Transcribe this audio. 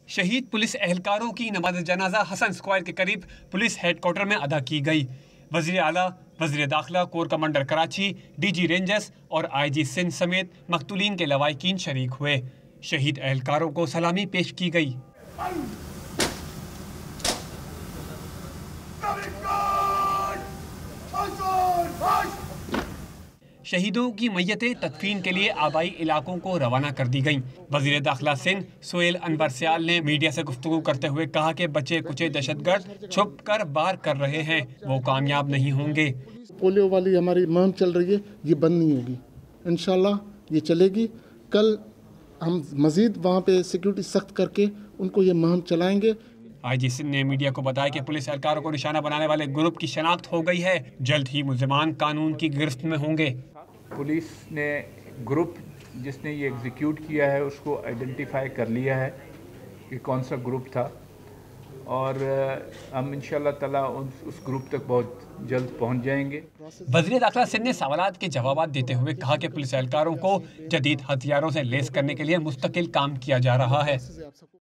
शहीद पुलिस एहलकारों की नमाज जनाजा हसन स्क्वायर के करीब पुलिस हेडक्वार्टर में अदा की गई। वज़ीर आला, वज़ीर दाखिला, core commander Karachi, DG rangers और आईजी सिंध समेत मकतूलीन के लवाहिकीन शरीक हुए। शहीद एहलकारों को सलामी पेश की गई। शहीदों की मैयतें तदफीन के लिए आबाई इलाकों को रवाना कर दी गईं। वज़ीर दाखिला सिंध सोहेल अनवर सियाल ने मीडिया से गुफ्तगू करते हुए कहा कि बचे कुचे दहशतगर्द छुप कर वार कर रहे हैं, वो कामयाब नहीं होंगे। पोलियो वाली हमारी मुहिम चल रही है, ये बंद नहीं होगी, इंशाल्लाह ये चलेगी। कल हम मजीद वहाँ पे सिक्योरिटी सख्त करके उनको ये मुहिम चलाएंगे। आईजी सिंध ने मीडिया को बताया कि पुलिस एहलकारों को निशाना बनाने वाले ग्रुप की शनाख्त हो गई है। जल्द ही मुल्जिमान कानून की गिरफ्त में होंगे। पुलिस ने ग्रुप जिसने ये एग्जीक्यूट किया है उसको आइडेंटिफाई कर लिया है कि कौन सा ग्रुप था, और हम इंशाल्लाह ताला उस ग्रुप तक बहुत जल्द पहुंच जाएंगे। वज़ीर दाखिला सिंध ने सवालात के जवाब देते हुए कहा कि पुलिस एहलकारों को जदीद हथियारों से लैस करने के लिए मुस्तकिल काम किया जा रहा है।